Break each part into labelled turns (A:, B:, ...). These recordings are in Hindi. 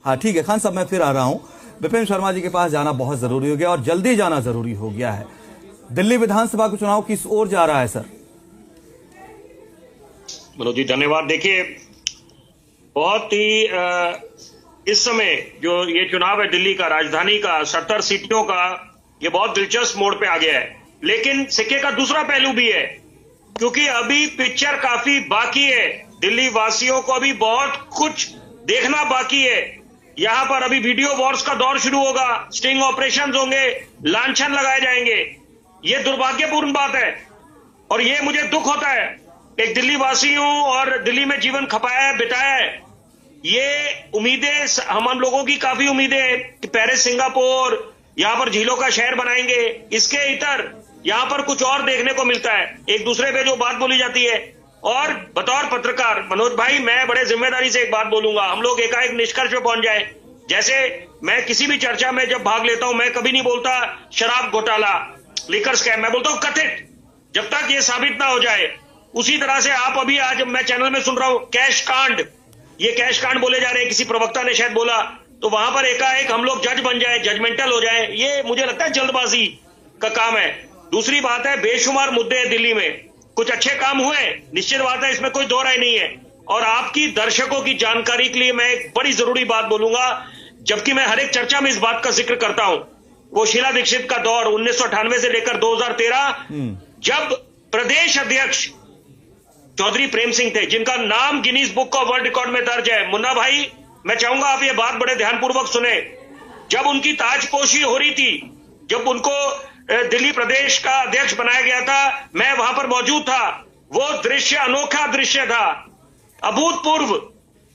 A: हाँ ठीक है खान साहब, मैं फिर आ रहा हूं। विपिन शर्मा जी के पास जाना बहुत जरूरी हो गया और जल्दी जाना जरूरी हो गया है। दिल्ली विधानसभा का चुनाव किस ओर जा रहा है सर?
B: मनोज जी धन्यवाद। देखिए, बहुत ही इस समय जो ये चुनाव है दिल्ली का, राजधानी का, 70 सीटों का, ये बहुत दिलचस्प मोड़ पे आ गया है। लेकिन सिक्के का दूसरा पहलू भी है, क्योंकि अभी पिक्चर काफी बाकी है। दिल्ली वासियों को अभी बहुत कुछ देखना बाकी है। यहां पर अभी वीडियो वॉर्स का दौर शुरू होगा, स्टिंग ऑपरेशंस होंगे, लांछन लगाए जाएंगे। ये दुर्भाग्यपूर्ण बात है और ये मुझे दुख होता है। एक दिल्ली वासी हूं और दिल्ली में जीवन खपाया है, बिताया है। ये उम्मीदें हम लोगों की काफी उम्मीदें हैं कि पेरिस, सिंगापुर, यहां पर झीलों का शहर बनाएंगे। इसके इतर यहां पर कुछ और देखने को मिलता है। एक दूसरे पे जो बात बोली जाती है, और बतौर पत्रकार मनोज भाई, मैं बड़े जिम्मेदारी से एक बात बोलूंगा। हम लोग एकाएक निष्कर्ष पे पहुंच जाए। जैसे मैं किसी भी चर्चा में जब भाग लेता हूं, मैं कभी नहीं बोलता शराब घोटाला, लिकर स्कैम, मैं बोलता हूं कथित, जब तक ये साबित ना हो जाए। उसी तरह से आप अभी आज मैं चैनल में सुन रहा हूं कैश कांड, ये कैश कांड बोले जा रहे हैं, किसी प्रवक्ता ने शायद बोला, तो वहां पर एकाएक हम लोग जज बन जाए, जजमेंटल हो जाए, ये मुझे लगता है जल्दबाजी का काम है। दूसरी बात है, बेशुमार मुद्दे हैं दिल्ली में, कुछ अच्छे काम हुए, निश्चित बात है, इसमें कोई दो राय नहीं है। और आपकी दर्शकों की जानकारी के लिए मैं एक बड़ी जरूरी बात बोलूंगा, जबकि मैं हर एक चर्चा में इस बात का जिक्र करता हूं। वो शीला दीक्षित का दौर 1998 से लेकर 2013, जब प्रदेश अध्यक्ष चौधरी प्रेम सिंह थे, जिनका नाम Guinness book of world record में दर्ज है। मुन्ना भाई, मैं चाहूंगा आप ये बात बड़े ध्यानपूर्वक सुने। जब उनकी ताजपोशी हो रही थी, जब उनको दिल्ली प्रदेश का अध्यक्ष बनाया गया था, मैं वहां पर मौजूद था। वो दृश्य अनोखा दृश्य था, अभूतपूर्व।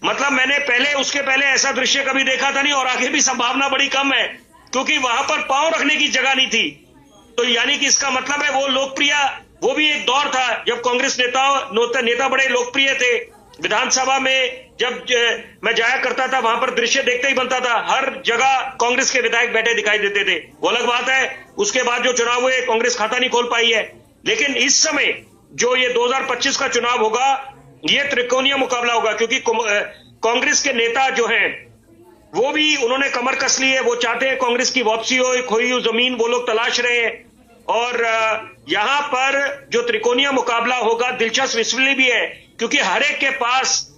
B: मतलब मैंने उसके पहले ऐसा दृश्य कभी देखा था नहीं, और आगे भी संभावना बड़ी कम है, क्योंकि वहां पर पांव रखने की जगह नहीं थी। तो यानी कि इसका मतलब है वो लोकप्रिय, वो भी एक दौर था जब कांग्रेस नेता बड़े लोकप्रिय थे। विधानसभा में जब मैं जाया करता था, वहां पर दृश्य देखते ही बनता था, हर जगह कांग्रेस के विधायक बैठे दिखाई देते थे। वो अलग बात है, उसके बाद जो चुनाव हुए, कांग्रेस खाता नहीं खोल पाई है। लेकिन इस समय जो ये 2025 का चुनाव होगा, ये त्रिकोणीय मुकाबला होगा, क्योंकि कांग्रेस के नेता जो हैं वो भी उन्होंने कमर कस ली है। वो चाहते हैं कांग्रेस की वापसी हो, खोई हुई जमीन वो लोग तलाश रहे हैं। और यहां पर जो त्रिकोणीय मुकाबला होगा, दिलचस्प इसलिए भी है क्योंकि हर एक के पास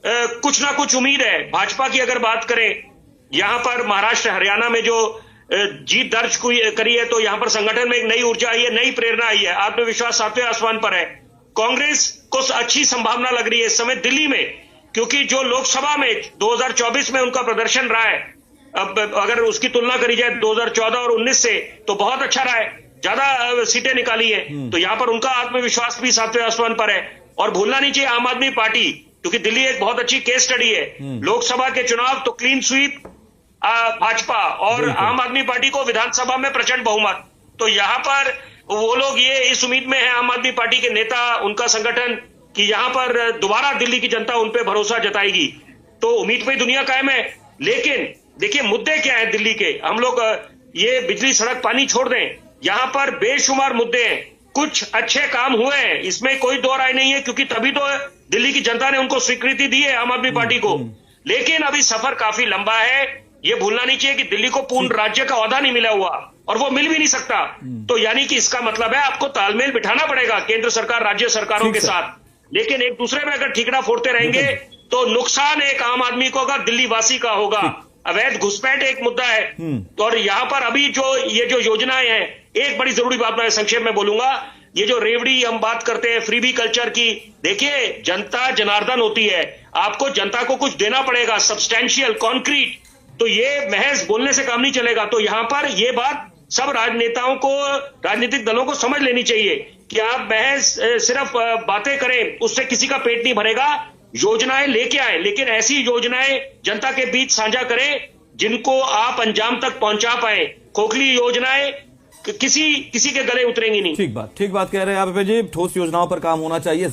B: कुछ ना कुछ उम्मीद है। भाजपा की अगर बात करें, यहां पर महाराष्ट्र, हरियाणा में जो जीत दर्ज करी है, तो यहां पर संगठन में एक नई ऊर्जा आई है, नई प्रेरणा आई है, आत्मविश्वास 7वें आसमान पर है। कांग्रेस को अच्छी संभावना लग रही है इस समय दिल्ली में, क्योंकि जो लोकसभा में 2024 में उनका प्रदर्शन रहा है, अब अगर उसकी तुलना करी जाए 2014 और 19 से, तो बहुत अच्छा रहा है, ज्यादा सीटें निकाली है। तो यहां पर उनका आत्मविश्वास भी 7वें आसमान पर है। और भूलना नहीं चाहिए आम आदमी पार्टी, क्योंकि दिल्ली एक बहुत अच्छी केस स्टडी है। लोकसभा के चुनाव तो क्लीन स्वीप भाजपा, और आम आदमी पार्टी को विधानसभा में प्रचंड बहुमत। तो यहां पर वो लोग ये इस उम्मीद में है, आम आदमी पार्टी के नेता, उनका संगठन, कि यहां पर दोबारा दिल्ली की जनता उन पे भरोसा जताएगी। तो उम्मीद पे दुनिया कायम है। लेकिन देखिए मुद्दे क्या है दिल्ली के, हम लोग ये बिजली, सड़क, पानी छोड़ दें, यहां पर बेशुमार मुद्दे हैं। कुछ अच्छे काम हुए हैं, इसमें कोई दो राय नहीं है, क्योंकि तभी तो दिल्ली की जनता ने उनको स्वीकृति दी है, आम आदमी पार्टी को। लेकिन अभी सफर काफी लंबा है। ये भूलना नहीं चाहिए कि दिल्ली को पूर्ण राज्य का ओहदा नहीं मिला हुआ, और वो मिल भी नहीं सकता। तो यानी कि इसका मतलब है आपको तालमेल बिठाना पड़ेगा केंद्र सरकार, राज्य सरकारों के साथ। लेकिन एक दूसरे में अगर ठीकरा फोड़ते रहेंगे तो नुकसान एक आम आदमी को होगा, दिल्ली वासी का होगा। अवैध घुसपैठ एक मुद्दा है। और यहां पर अभी ये जो योजनाएं हैं, एक बड़ी जरूरी बात मैं संक्षेप में बोलूंगा, ये जो रेवड़ी हम बात करते हैं, फ्रीबी कल्चर की, देखिए जनता जनार्दन होती है, आपको जनता को कुछ देना पड़ेगा, सब्सटैंशियल, कॉन्क्रीट। तो ये महज बोलने से काम नहीं चलेगा। तो यहां पर ये बात सब राजनेताओं को, राजनीतिक दलों को समझ लेनी चाहिए कि आप महज सिर्फ बातें करें, उससे किसी का पेट नहीं भरेगा। योजनाएं लेके आए, लेकिन ऐसी योजनाएं जनता के बीच साझा करें जिनको आप अंजाम तक पहुंचा पाए। खोखली योजनाएं किसी के गले उतरेंगी नहीं।
A: ठीक बात कह रहे हैं आप जी, ठोस योजनाओं पर काम होना चाहिए।